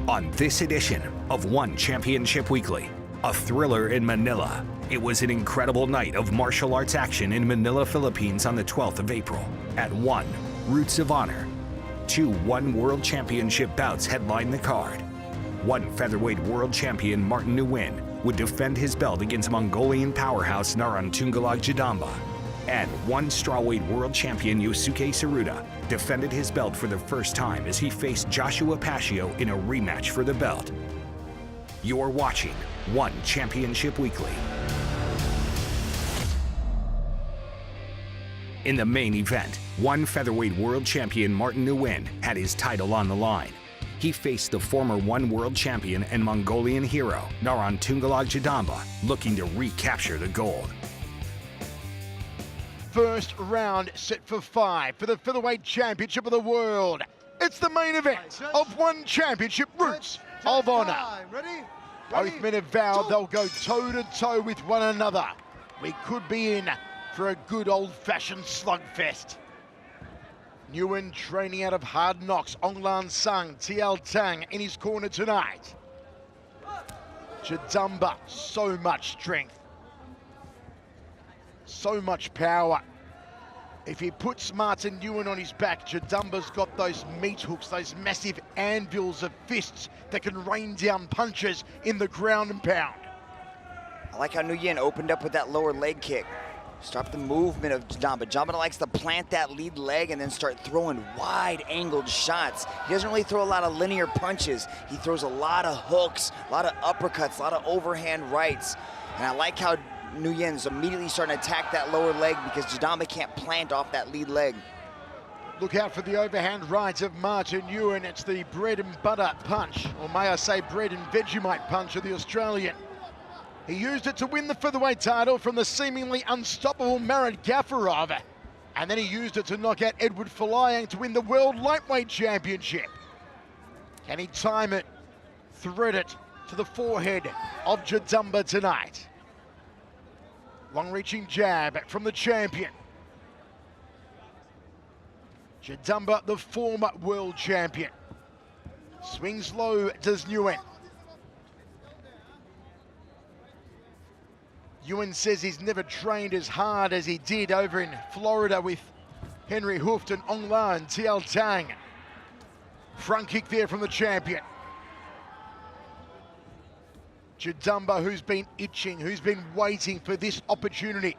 On this edition of One Championship Weekly, a thriller in Manila. It was an incredible night of martial arts action in Manila, Philippines on the 12th of April. At 1, Roots of Honor. 2 One World Championship bouts headlined the card. 1 featherweight world champion Martin Nguyen would defend his belt against Mongolian powerhouse Narantunggalag Jadamba. And 1 strawweight world champion Yosuke Tsuruta defended his belt for the first time as he faced Joshua Pacquiao in a rematch for the belt. You're watching One Championship Weekly. In the main event, 1 featherweight world champion Martin Nguyen had his title on the line. He faced the former 1 world champion and Mongolian hero Narantunggalag Jadamba, looking to recapture the gold. First round set for 5 for the featherweight championship of the world. It's the main event of One Championship Roots of Honor. Both men have vowed they'll go toe-to-toe with one another. We could be in for a good old-fashioned slugfest. Nguyen training out of Hard Knocks, Ong Lan Sung, TL Tang in his corner tonight. Jadamba, so much strength. So much power. If he puts Martin Nguyen on his back, Jadamba's got those meat hooks, those massive anvils of fists that can rain down punches in the ground and pound. I like how Nguyen opened up with that lower leg kick. Stop the movement of Jadamba. Jadamba likes to plant that lead leg and then start throwing wide-angled shots. He doesn't really throw a lot of linear punches. He throws a lot of hooks, a lot of uppercuts, a lot of overhand rights. And I like how Nguyen's immediately starting to attack that lower leg because Jadamba can't plant off that lead leg. Look out for the overhand right of Martin Nguyen. It's the bread and butter punch, or may I say bread and Vegemite punch of the Australian. He used it to win the featherweight title from the seemingly unstoppable Marat Gafarov. And then he used it to knock out Edward Folayang to win the World Lightweight Championship. Can he time it, thread it to the forehead of Jadamba tonight? Long-reaching jab from the champion. Jadamba, the former world champion. Swings low, does Nguyen. Nguyen says he's never trained as hard as he did over in Florida with Henry Hooft and Ong Lan, TL Tang. Front kick there from the champion. Jadamba, who's been itching, who's been waiting for this opportunity,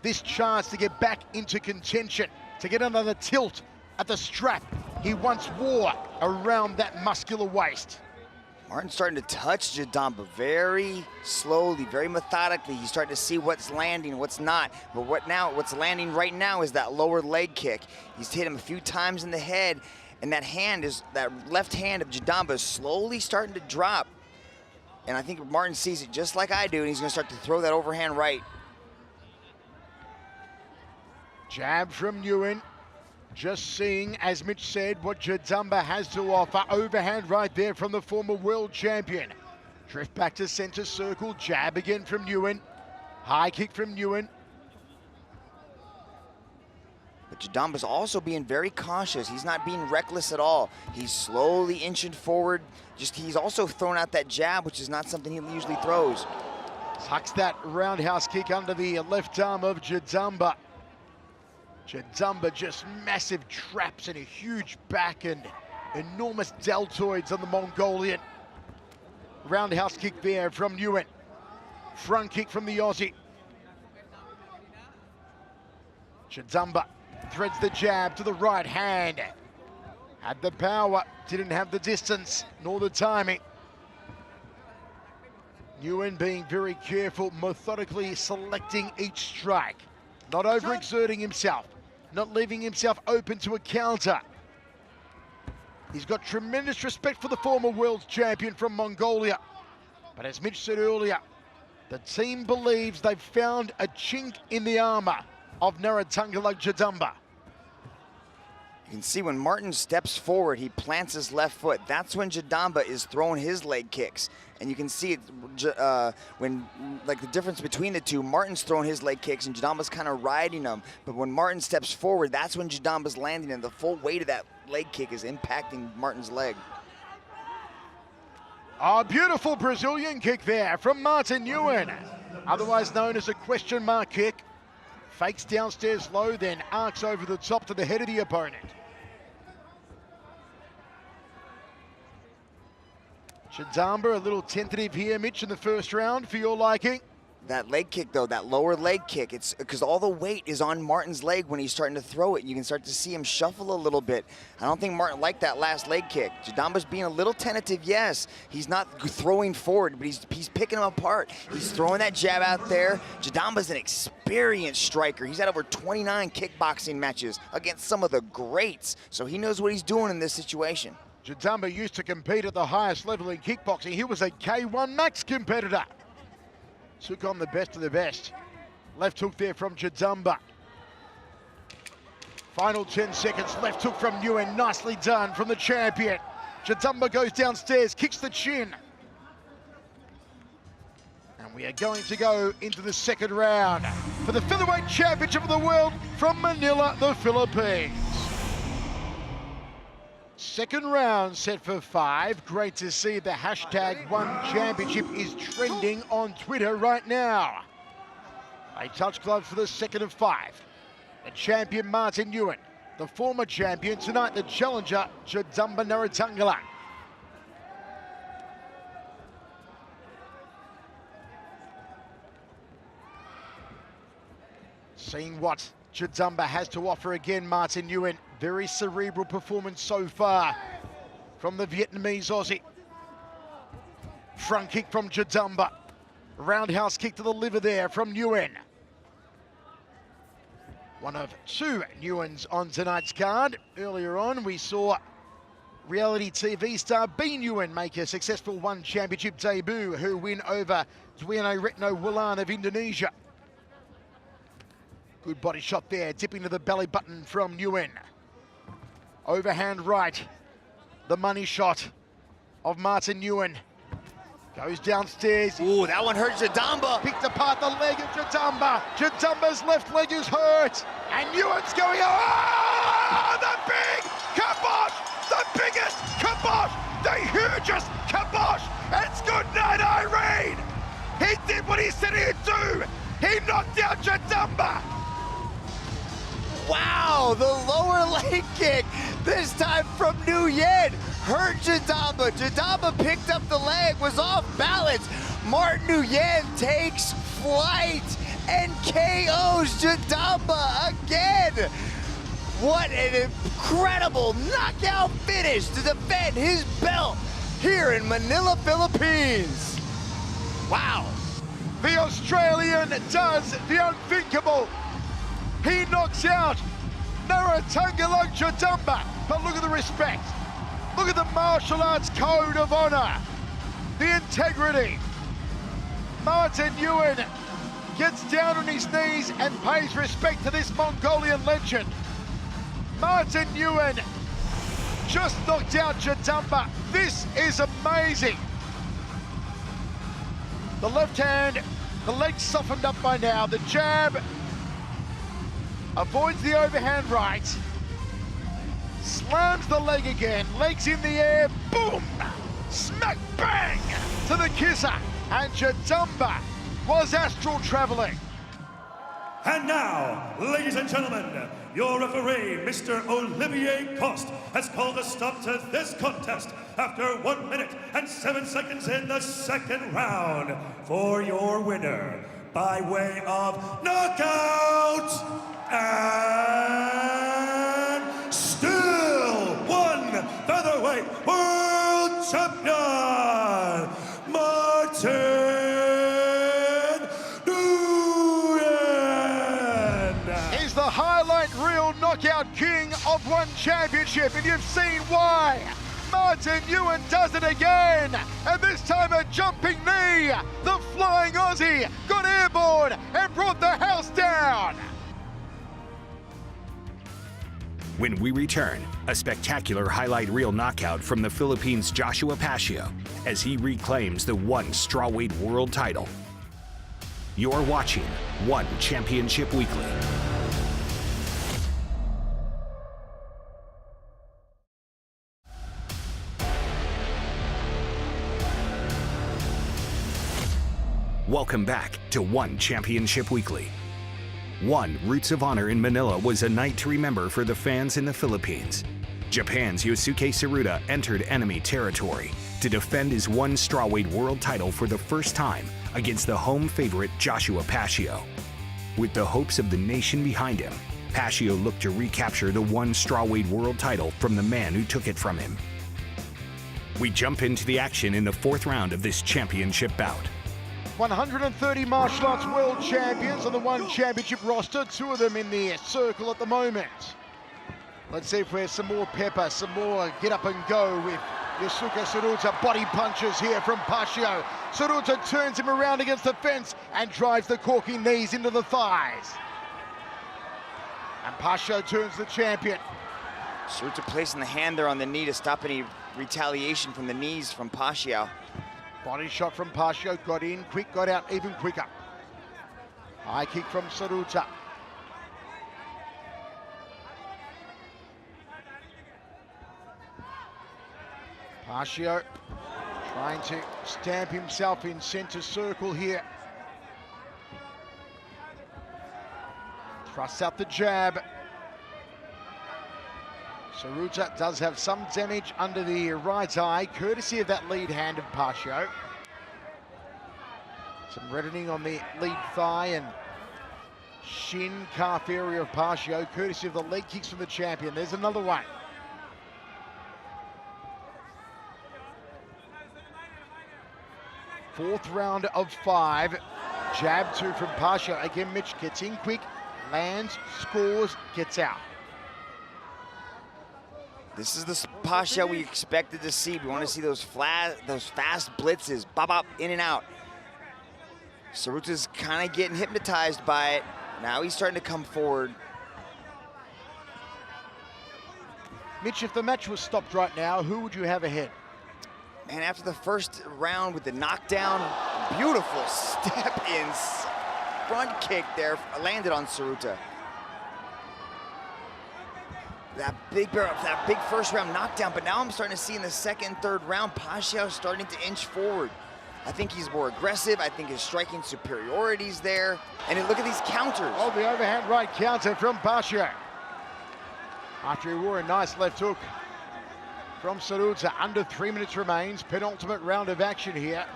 this chance to get back into contention, to get another tilt at the strap he once wore around that muscular waist. Martin's starting to touch Jadamba very slowly, very methodically. He's starting to see what's landing, what's not. But what's landing right now is that lower leg kick. He's hit him a few times in the head, and that left hand of Jadamba is slowly starting to drop. And I think Martin sees it just like I do, and he's gonna start to throw that overhand right. Jab from Nguyen. Just seeing, as Mitch said, what Jadamba has to offer. Overhand right there from the former world champion. Drift back to center circle. Jab again from Nguyen. High kick from Nguyen. But Jadamba's also being very cautious. He's not being reckless at all. He's slowly inching forward. He's also throwing out that jab, which is not something he usually throws. Tucks that roundhouse kick under the left arm of Jadamba. Jadamba just massive traps and a huge back and enormous deltoids on the Mongolian. Roundhouse kick there from Nguyen. Front kick from the Aussie. Jadamba threads the jab to the right hand. Had the power, didn't have the distance, nor the timing. Nguyen being very careful, methodically selecting each strike. Not overexerting himself, not leaving himself open to a counter. He's got tremendous respect for the former world champion from Mongolia. But as Mitch said earlier, the team believes they've found a chink in the armor of Narantunggalag Jadamba. You can see when Martin steps forward, he plants his left foot. That's when Jadamba is throwing his leg kicks. And you can see it when, like, the difference between the two. Martin's throwing his leg kicks and Jadamba's kind of riding them. But when Martin steps forward, that's when Jadamba's landing and the full weight of that leg kick is impacting Martin's leg. Oh, beautiful Brazilian kick there from Martin Nguyen, otherwise known as a question mark kick. Fakes downstairs low, then arcs over the top to the head of the opponent. Chidamba a little tentative here, Mitch, in the first round for your liking. That leg kick, though, that lower leg kick, it's because all the weight is on Martin's leg when he's starting to throw it. You can start to see him shuffle a little bit. I don't think Martin liked that last leg kick. Jadamba's being a little tentative, yes. He's not throwing forward, but he's picking him apart. He's throwing that jab out there. Jadamba's an experienced striker. He's had over 29 kickboxing matches against some of the greats, so he knows what he's doing in this situation. Jadamba used to compete at the highest level in kickboxing. He was a K1 Max competitor. Took on the best of the best. Left hook there from Jadamba. Final 10 seconds, left hook from Nguyen. Nicely done from the champion. Jadamba goes downstairs, kicks the chin. And we are going to go into the second round for the Featherweight Championship of the World from Manila, the Philippines. Second round set for 5. Great to see the hashtag #OneChampionship is trending on Twitter right now. A touch glove for the second of 5. The champion Martin Nguyen. The former champion tonight, the challenger Jadamba Narathangala. Seeing what Jadamba has to offer again, Martin Nguyen. Very cerebral performance so far from the Vietnamese Aussie. Front kick from Jadamba. Roundhouse kick to the liver there from Nguyen. One of 2 Nguyen's on tonight's card. Earlier on, we saw reality TV star B Nguyen make a successful One Championship debut, who win over Duino Retno Wulan of Indonesia. Good body shot there, dipping to the belly button from Nguyen. Overhand right, the money shot of Martin Nguyen. Goes downstairs. Ooh, that one hurt Jadamba. Picked apart the leg of Jadamba. Jadamba's left leg is hurt. And Nguyen's going, oh, the big kibosh! The biggest kibosh! The hugest kibosh! It's good night, Irene! He did what he said he'd do! He knocked out Jadamba! Wow, the lower leg kick, this time from Nguyen, hurt Jadamba. Jadamba picked up the leg, was off balance. Martin Nguyen takes flight and KOs Jadamba again. What an incredible knockout finish to defend his belt here in Manila, Philippines. Wow. The Australian does the unthinkable. He knocks out Narathangala Jadamba. But look at the respect. Look at the martial arts code of honor. The integrity. Martin Nguyen gets down on his knees and pays respect to this Mongolian legend. Martin Nguyen just knocked out Jadamba. This is amazing. The left hand, the leg's softened up by now. The jab avoids the overhand right. Slams the leg again. Legs in the air. Boom! Smack bang! To the kisser. And Jadamba was astral traveling. And now, ladies and gentlemen, your referee, Mr. Olivier Coste, has called a stop to this contest after 1 minute and 7 seconds in the second round for your winner by way of knockout and still one featherweight world champion, Martin the highlight reel knockout king of One Championship, and you've seen why. Martin Nguyen does it again, and this time a jumping knee. The Flying Aussie got airborne and brought the house down. When we return, a spectacular highlight reel knockout from the Philippines' Joshua Pascio as he reclaims the One Strawweight World title. You're watching One Championship Weekly. Welcome back to One Championship Weekly. One Roots of Honor in Manila was a night to remember for the fans in the Philippines. Japan's Yosuke Tsuruta entered enemy territory to defend his one strawweight world title for the first time against the home favorite Joshua Pacquiao. With the hopes of the nation behind him, Pacquiao looked to recapture the one strawweight world title from the man who took it from him. We jump into the action in the fourth round of this championship bout. 130 martial arts world champions on the One Championship roster, two of them in the circle at the moment. Let's see if we have some more pepper, some more get up and go with Yosuke Tsuruta. Body punches here from Pacquiao. Tsuruta turns him around against the fence and drives the corking knees into the thighs. And Pacquiao turns the champion. Tsuruta placing the hand there on the knee to stop any retaliation from the knees from Pacquiao. Body shot from Pacquiao, got in quick, got out even quicker. High kick from Tsuruta. Pacquiao trying to stamp himself in center circle here. Thrusts out the jab. Tsuruta does have some damage under the right eye, courtesy of that lead hand of Pacquiao. Some reddening on the lead thigh and shin calf area of Pacquiao, courtesy of the leg kicks from the champion. There's another one. Fourth round of 5. Jab 2 from Pacquiao. Again, Mitch gets in quick, lands, scores, gets out. This is the Pacquiao we expected to see. We want to see those fast blitzes, bop, in and out. Tsuruta's kind of getting hypnotized by it. Now he's starting to come forward. Mitch, if the match was stopped right now, who would you have ahead? And after the first round with the knockdown, beautiful step-in front kick there, landed on Tsuruta. That big first round knockdown, but now I'm starting to see in the second, third round, Pacquiao starting to inch forward. I think he's more aggressive. I think his striking superiority's there. And look at these counters. Oh, the overhand right counter from Pacquiao. After he wore a nice left hook from Tsuruta. Under 3 minutes remains. Penultimate round of action here.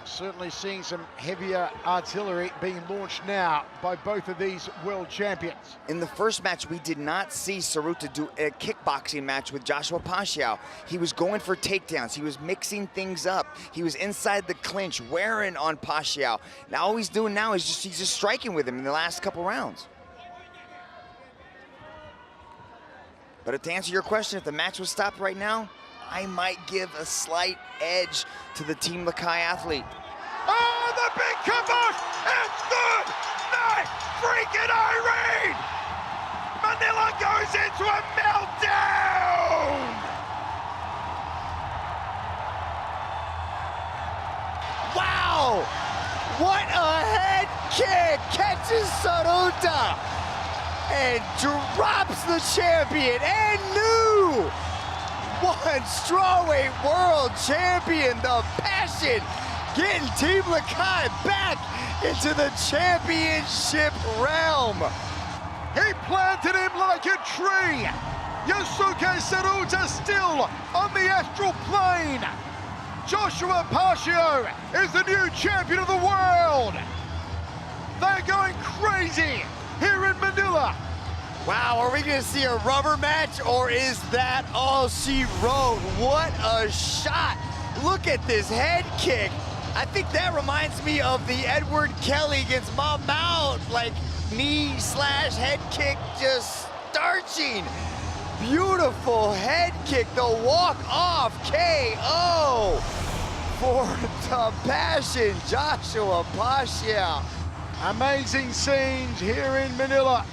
Certainly seeing some heavier artillery being launched now by both of these world champions. In the first match, we did not see Tsuruta do a kickboxing match with Joshua Pacquiao. He was going for takedowns. He was mixing things up. He was inside the clinch, wearing on Pacquiao. Now all he's doing now is he's just striking with him in the last couple rounds. But to answer your question, if the match was stopped right now, I might give a slight edge to the Team Lakay athlete. Oh, the big kibosh! It's good! Night! Freaking Irene! Manila goes into a meltdown! Wow! What a head kick! Catches Tsuruta and drops the champion and new one strawweight world champion, the Passion, getting Team Lakay back into the championship realm. He planted him like a tree. Yosuke Tsuruta still on the astral plane. Joshua Pacquiao is the new champion of the world. They're going crazy here in Manila. Wow, are we gonna see a rubber match, or is that all she wrote? What a shot. Look at this head kick. I think that reminds me of the Edward Kelly against Mount, like knee/head kick just starching. Beautiful head kick, the walk-off KO for the Passion, Joshua Pacquiao. Amazing scenes here in Manila.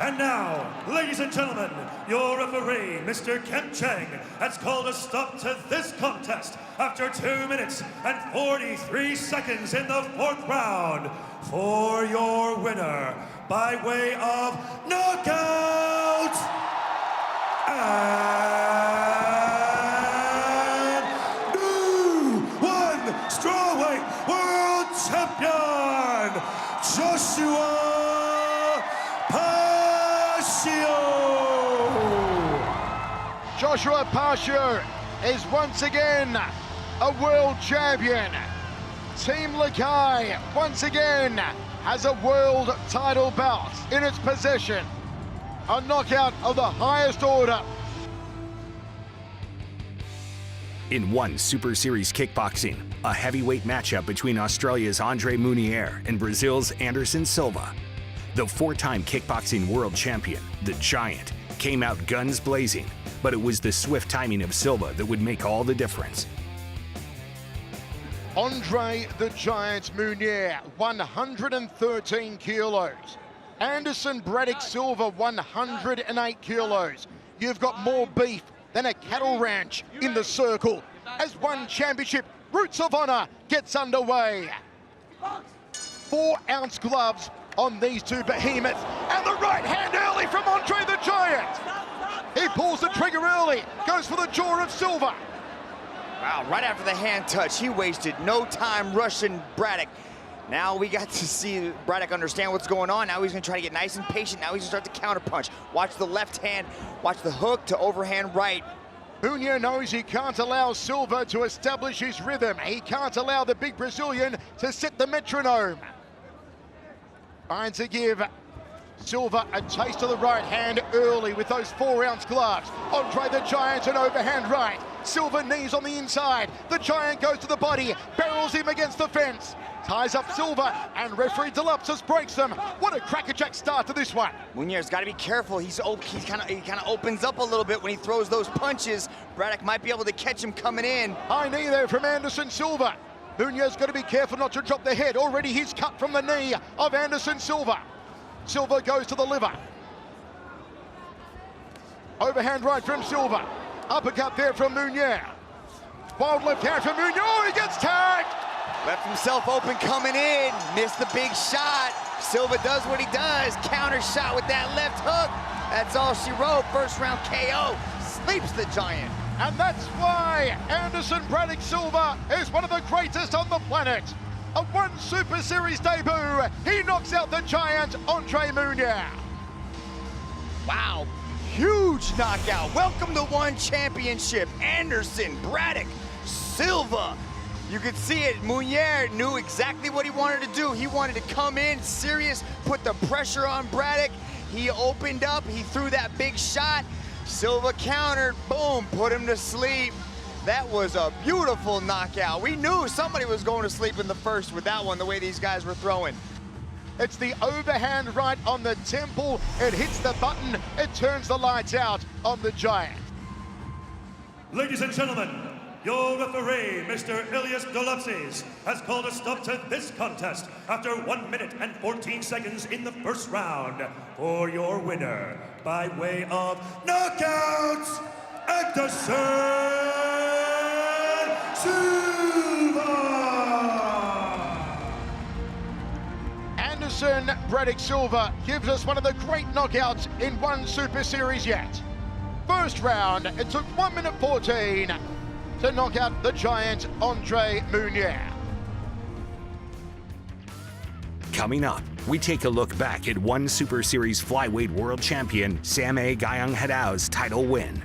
And now, ladies and gentlemen, your referee, Mr. Ken Chang, has called a stop to this contest after 2 minutes and 43 seconds in the fourth round. For your winner, by way of knockout, and new one Joshua Pascio. Joshua Pascio is once again a world champion. Team Lagai once again has a world title bout in its possession. A knockout of the highest order. In one Super Series kickboxing, a heavyweight matchup between Australia's Andre Munier and Brazil's Anderson Silva. The four-time kickboxing world champion, the Giant, came out guns blazing, but it was the swift timing of Silva that would make all the difference. Andre the Giant Munier, 113 kilos. Anderson Braddock Silva, 108 kilos. You've got more beef than a cattle ranch in the circle as one championship, Roots of Honor, gets underway. 4-ounce gloves on these two behemoths, and the right hand early from Andre the Giant. He pulls the trigger early, goes for the jaw of Silva. Wow, right after the hand touch, he wasted no time rushing Braddock. Now we got to see Braddock understand what's going on. Now he's gonna try to get nice and patient. Now he's gonna start to counterpunch. Watch the left hand, watch the hook to overhand right. Munier knows he can't allow Silva to establish his rhythm. He can't allow the big Brazilian to set the metronome. Trying to give Silva a taste of the right hand early with those 4-ounce gloves. Andre the Giant, an overhand right. Silva knees on the inside. The Giant goes to the body, barrels him against the fence. Ties up Silva, and referee Delupsis breaks them. What a crackerjack start to this one. Munier's got to be careful. He kind of opens up a little bit when he throws those punches. Braddock might be able to catch him coming in. High knee there from Anderson Silva. Munier's got to be careful not to drop the head. Already he's cut from the knee of Anderson Silva. Silva goes to the liver. Overhand right from Silva. Uppercut there from Munier. Wild left hand from Munier. Oh, he gets tagged. Left himself open coming in. Missed the big shot. Silva does what he does. Counter shot with that left hook. That's all she wrote. First round KO. Sleeps the Giant. And that's why Anderson Braddock Silva is one of the greatest on the planet. A one Super Series debut. He knocks out the Giant, Andre Munier. Wow, huge knockout. Welcome to One Championship. Anderson Braddock Silva. You could see it. Munier knew exactly what he wanted to do. He wanted to come in serious, put the pressure on Braddock. He opened up, he threw that big shot. Silva countered, boom, put him to sleep. That was a beautiful knockout. We knew somebody was going to sleep in the first with that one, the way these guys were throwing. It's the overhand right on the temple. It hits the button. It turns the lights out on the Giant. Ladies and gentlemen, your referee, Mr. Ilias Dolopsis, has called a stop to this contest after 1 minute and 14 seconds in the first round. For your winner, by way of knockouts, Anderson Silva! Anderson Braddock Silva gives us one of the great knockouts in one Super Series yet. First round, it took 1 minute 14 to knock out the Giant, Andre Munier. Coming up, we take a look back at one Super Series flyweight world champion Sam-A Gayong Hadao's title win.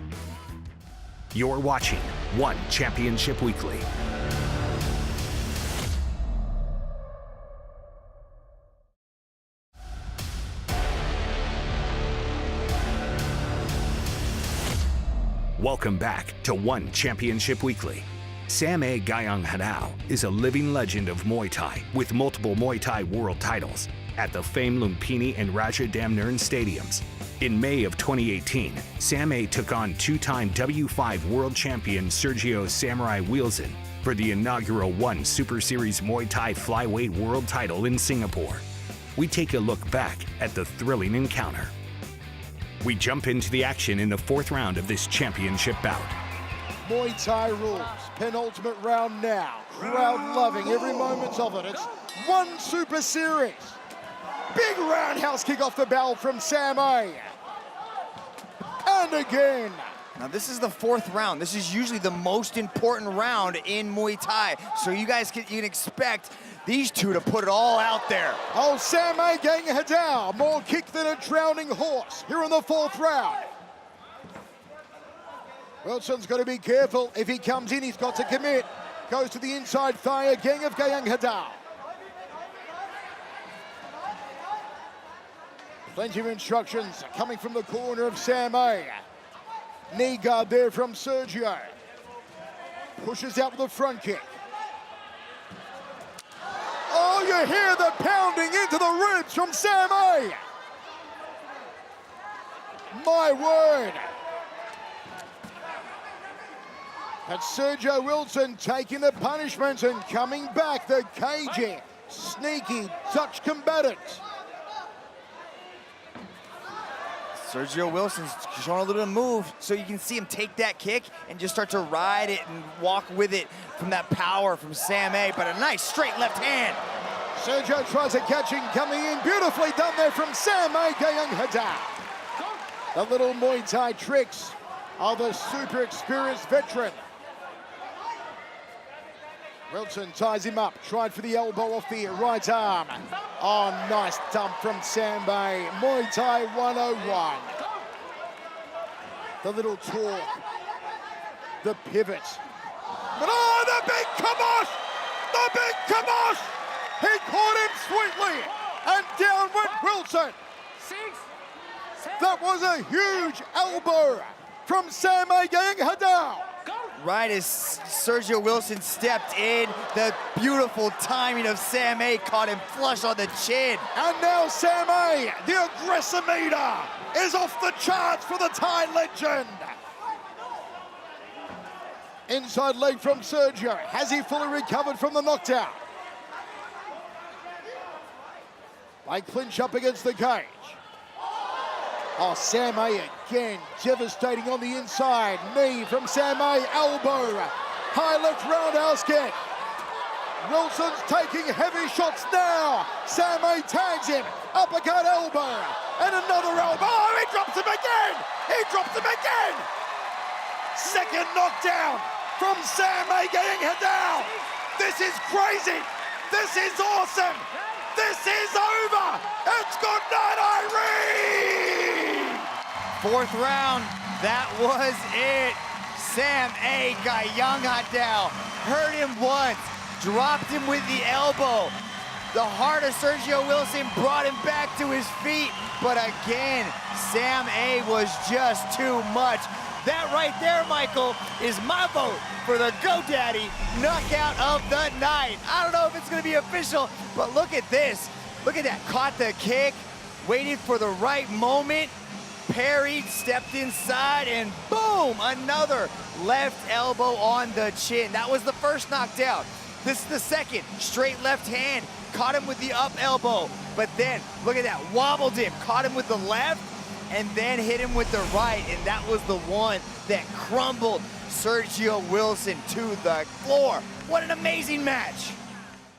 You're watching One Championship Weekly. Welcome back to One Championship Weekly. Sam-A Gayong Hadao is a living legend of Muay Thai with multiple Muay Thai world titles at the famed Lumpini and Raja Damnern stadiums. In May of 2018, Sam-A took on two-time W5 world champion Sergio Samurai Wielsen for the inaugural One Super Series Muay Thai flyweight world title in Singapore. We take a look back at the thrilling encounter. We jump into the action in the fourth round of this championship bout. Muay Thai rules, penultimate round now. Crowd loving every moment of it. It's one Super Series. Big roundhouse kick off the bell from Sam-A. And again, Now this is the 4th round. This is usually the most important round in Muay Thai. So you can expect these two to put it all out there. Oh, Sam-A getting her down. More kick than a drowning horse here in the 4th round. Wilson's got to be careful. If he comes in, he's got to commit. Goes to the inside thigh again of Gayang Hadao. Plenty of instructions coming from the corner of Sam-A. Knee guard there from Sergio. Pushes out with a front kick. Oh, you hear the pounding into the ribs from Sam-A. My word. That's Sergio Wilson taking the punishment and coming back, the cagey, sneaky Dutch combatant. Sergio Wilson's showing a little bit of move, so you can see him take that kick and just start to ride it and walk with it from that power from Sam-A, but a nice straight left hand. Sergio tries a catching, coming in, beautifully done there from Sam-A Gayang Hadao. The little Muay Thai tricks of the super experienced veteran. Wilson ties him up, tried for the elbow off the right arm. Oh, nice dump from Sam-A. Muay Thai 101. The little talk, the pivot. But oh, the big kamosh! The big kamosh! He caught him sweetly, and down went Wilson. That was a huge elbow from Sam-A Gayang Hadao. Right as Sergio Wilson stepped in, the beautiful timing of Sam-A caught him flush on the chin. And now Sam-A, the aggressor meter, is off the charts for the Thai legend. Inside leg from Sergio. Has he fully recovered from the knockdown? They clinch up against the cage. Oh, Sam-A again, devastating on the inside. Knee from Sam-A, elbow. High left roundhouse kick. Wilson's taking heavy shots now. Sam-A tags him. Uppercut elbow. And another elbow. Oh, he drops him again. He drops him again. Second knockdown from Sam-A Gayang Hadao. This is crazy. This is awesome. This is over. It's good night, Irene. 4th round, that was it. Sam-A Gayang Hadao hurt him once, dropped him with the elbow. The heart of Sergio Wilson brought him back to his feet, but again, Sam-A was just too much. That right there, Michael, is my vote for the GoDaddy knockout of the night. I don't know if it's gonna be official, but look at this. Look at that, caught the kick, waited for the right moment, parried, stepped inside, and boom, another left elbow on the chin. That was the first knockdown. This is the second, straight left hand, caught him with the up elbow, but then, look at that, wobbled him, caught him with the left, and then hit him with the right, and that was the one that crumbled Sergio Wilson to the floor. What an amazing match.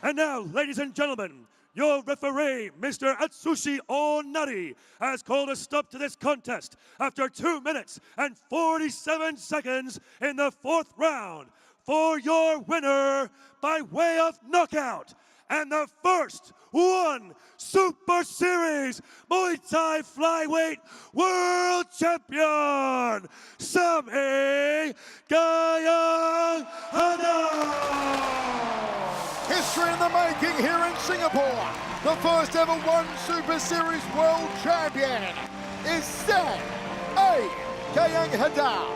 And now, ladies and gentlemen, your referee, Mr. Atsushi Onari, has called a stop to this contest after 2 minutes and 47 seconds in the 4th round for your winner by way of knockout and the first one Super Series Muay Thai Flyweight World Champion, Sam-A Gayang Hadao. History in the making here in Singapore. The first ever one Super Series World Champion is Sam-A Gayang Hadao.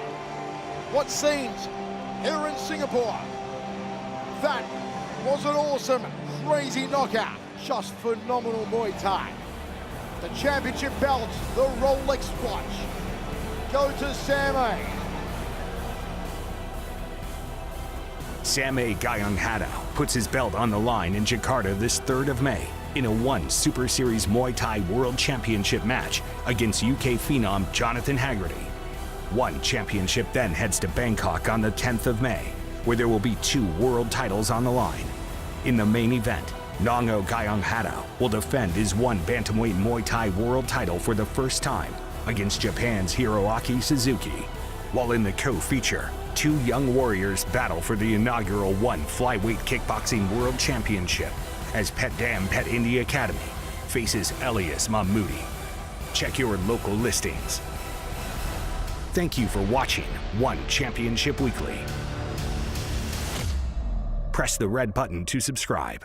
What scenes here in Singapore. That was an awesome, crazy knockout. Just phenomenal Muay Thai. The championship belt, the Rolex watch. Go to Sam-A. Sam-A Gayang Hadao puts his belt on the line in Jakarta this 3rd of May in a one Super Series Muay Thai World Championship match against UK phenom Jonathan Haggerty. One championship then heads to Bangkok on the 10th of May, where there will be 2 world titles on the line. In the main event, Nongo Gayang Hadao will defend his one bantamweight Muay Thai world title for the first time against Japan's Hiroaki Suzuki. while in the co-feature, 2 young warriors battle for the inaugural ONE Flyweight Kickboxing World Championship as Pet Dam Pet Indy Academy faces Elias Mahmoudi. Check your local listings. Thank you for watching ONE Championship Weekly. Press the red button to subscribe.